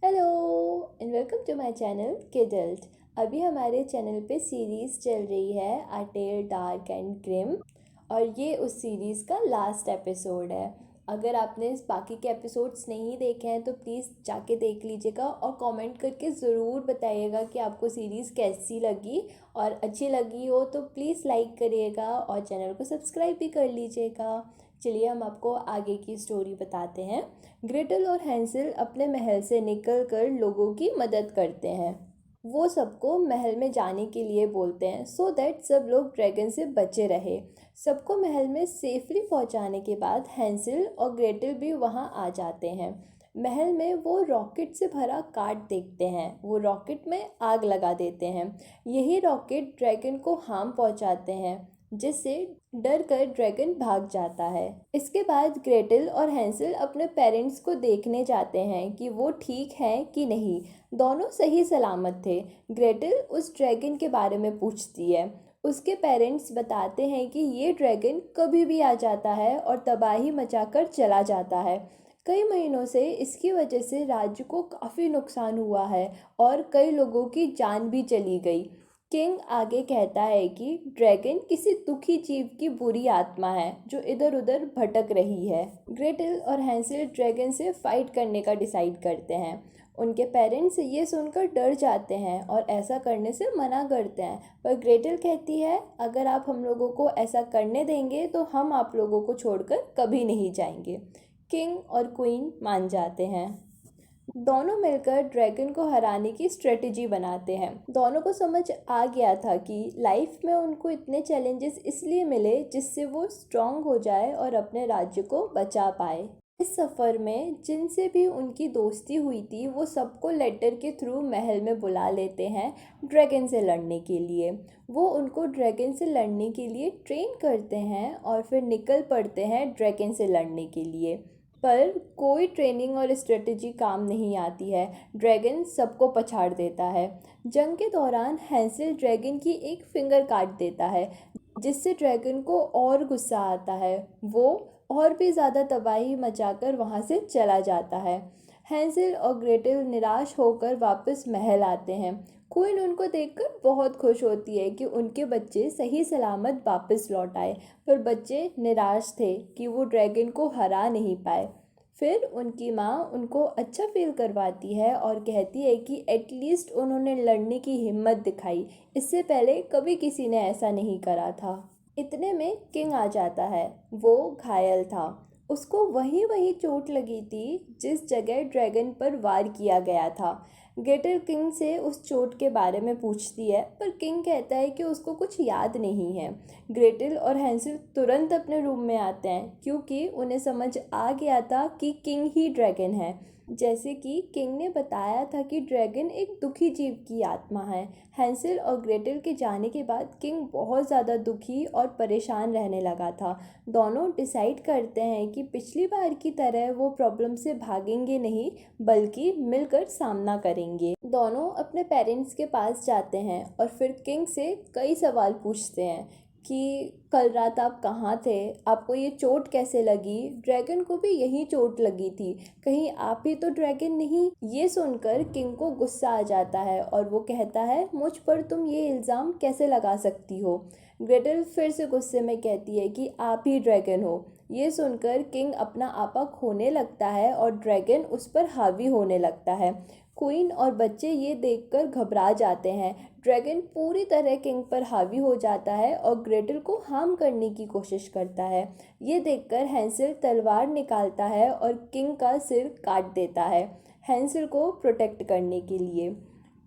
Hello and welcome to my channel Kidult. अभी हमारे channel पे सीरीज़ चल रही है a tale dark and grim, और ये उस सीरीज़ का लास्ट एपिसोड है। अगर आपने इस बाकी के एपिसोड्स नहीं देखे हैं तो प्लीज़ जाके देख लीजिएगा और कमेंट करके ज़रूर बताइएगा कि आपको सीरीज़ कैसी लगी। और अच्छी लगी हो तो प्लीज़ लाइक करिएगा और चैनल को सब्सक्राइब भी कर लीजिएगा। चलिए हम आपको आगे की स्टोरी बताते हैं। ग्रेटल और हैंसल अपने महल से निकलकर लोगों की मदद करते हैं। वो सबको महल में जाने के लिए बोलते हैं सो दैट सब लोग ड्रैगन से बचे रहे। सबको महल में सेफली पहुंचाने के बाद हैंसल और ग्रेटल भी वहां आ जाते हैं। महल में वो रॉकेट से भरा कार्ट देखते हैं। वो रॉकेट में आग लगा देते हैं। यही रॉकेट ड्रैगन को हार्म पहुंचाते हैं, जिससे डर कर ड्रैगन भाग जाता है। इसके बाद ग्रेटल और हैंसल अपने पेरेंट्स को देखने जाते हैं कि वो ठीक हैं कि नहीं। दोनों सही सलामत थे। ग्रेटल उस ड्रैगन के बारे में पूछती है। उसके पेरेंट्स बताते हैं कि ये ड्रैगन कभी भी आ जाता है और तबाही मचाकर चला जाता है। कई महीनों से इसकी वजह से राज्य को काफ़ी नुकसान हुआ है और कई लोगों की जान भी चली गई। किंग आगे कहता है कि ड्रैगन किसी दुखी जीव की बुरी आत्मा है जो इधर उधर भटक रही है। ग्रेटल और हैंसल ड्रैगन से फाइट करने का डिसाइड करते हैं। उनके पेरेंट्स ये सुनकर डर जाते हैं और ऐसा करने से मना करते हैं, पर ग्रेटल कहती है अगर आप हम लोगों को ऐसा करने देंगे तो हम आप लोगों को छोड़कर कभी नहीं जाएंगे। किंग और क्वीन मान जाते हैं। दोनों मिलकर ड्रैगन को हराने की स्ट्रेटजी बनाते हैं। दोनों को समझ आ गया था कि लाइफ में उनको इतने चैलेंजेस इसलिए मिले जिससे वो स्ट्रांग हो जाए और अपने राज्य को बचा पाए। इस सफ़र में जिनसे भी उनकी दोस्ती हुई थी वो सबको लेटर के थ्रू महल में बुला लेते हैं ड्रैगन से लड़ने के लिए। वो उनको ड्रैगन से लड़ने के लिए ट्रेन करते हैं और फिर निकल पड़ते हैं ड्रैगन से लड़ने के लिए। पर कोई ट्रेनिंग और स्ट्रेटजी काम नहीं आती है। ड्रैगन सबको पछाड़ देता है। जंग के दौरान हैंसल ड्रैगन की एक फिंगर काट देता है, जिससे ड्रैगन को और गुस्सा आता है। वो और भी ज़्यादा तबाही मचाकर वहाँ से चला जाता है। हैंसल और ग्रेटल निराश होकर वापस महल आते हैं। क्वीन उनको देखकर बहुत खुश होती है कि उनके बच्चे सही सलामत वापस लौट आए, पर बच्चे निराश थे कि वो ड्रैगन को हरा नहीं पाए। फिर उनकी माँ उनको अच्छा फील करवाती है और कहती है कि एटलीस्ट उन्होंने लड़ने की हिम्मत दिखाई। इससे पहले कभी किसी ने ऐसा नहीं करा था। इतने में किंग आ जाता है। वो घायल था। उसको वहीं वहीं चोट लगी थी जिस जगह ड्रैगन पर वार किया गया था। ग्रेटल किंग से उस चोट के बारे में पूछती है, पर किंग कहता है कि उसको कुछ याद नहीं है। ग्रेटल और हैंसल तुरंत अपने रूम में आते हैं क्योंकि उन्हें समझ आ गया था कि किंग ही ड्रैगन है। जैसे कि किंग ने बताया था कि ड्रैगन एक दुखी जीव की आत्मा है। हैंसल और ग्रेटल के जाने के बाद किंग बहुत ज़्यादा दुखी और परेशान रहने लगा था। दोनों डिसाइड करते हैं कि पिछली बार की तरह वो प्रॉब्लम से भागेंगे नहीं, बल्कि मिलकर सामना करेंगे। दोनों अपने पेरेंट्स के पास जाते हैं और फिर किंग से कई सवाल पूछते हैं कि कल रात आप कहाँ थे, आपको ये चोट कैसे लगी, ड्रैगन को भी यही चोट लगी थी, कहीं आप ही तो ड्रैगन नहीं। ये सुनकर किंग को गुस्सा आ जाता है और वो कहता है मुझ पर तुम ये इल्ज़ाम कैसे लगा सकती हो। ग्रेटल फिर से गुस्से में कहती है कि आप ही ड्रैगन हो। ये सुनकर किंग अपना आपा खोने लगता है और ड्रैगन उस पर हावी होने लगता है। क्वीन और बच्चे ये देखकर घबरा जाते हैं। ड्रैगन पूरी तरह किंग पर हावी हो जाता है और ग्रेटल को हार्म करने की कोशिश करता है। ये देखकर हैंसल तलवार निकालता है और किंग का सिर काट देता है, हैंसल को प्रोटेक्ट करने के लिए।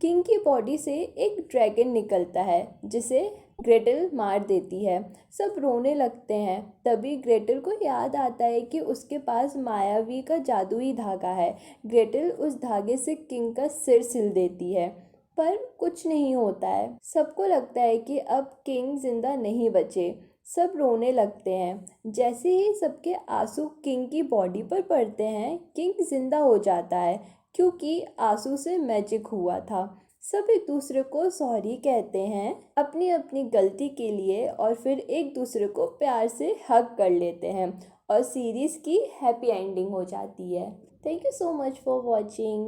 किंग की बॉडी से एक ड्रैगन निकलता है जिसे ग्रेटल मार देती है। सब रोने लगते हैं। तभी ग्रेटल को याद आता है कि उसके पास मायावी का जादुई धागा है। ग्रेटल उस धागे से किंग का सिर सिल देती है, पर कुछ नहीं होता है। सबको लगता है कि अब किंग जिंदा नहीं बचे। सब रोने लगते हैं। जैसे ही सबके आंसू किंग की बॉडी पर पड़ते हैं, किंग जिंदा हो जाता है क्योंकि आंसू से मैजिक हुआ था। सब एक दूसरे को सॉरी कहते हैं अपनी अपनी गलती के लिए और फिर एक दूसरे को प्यार से हग कर लेते हैं और सीरीज़ की हैप्पी एंडिंग हो जाती है। Thank you so much for watching.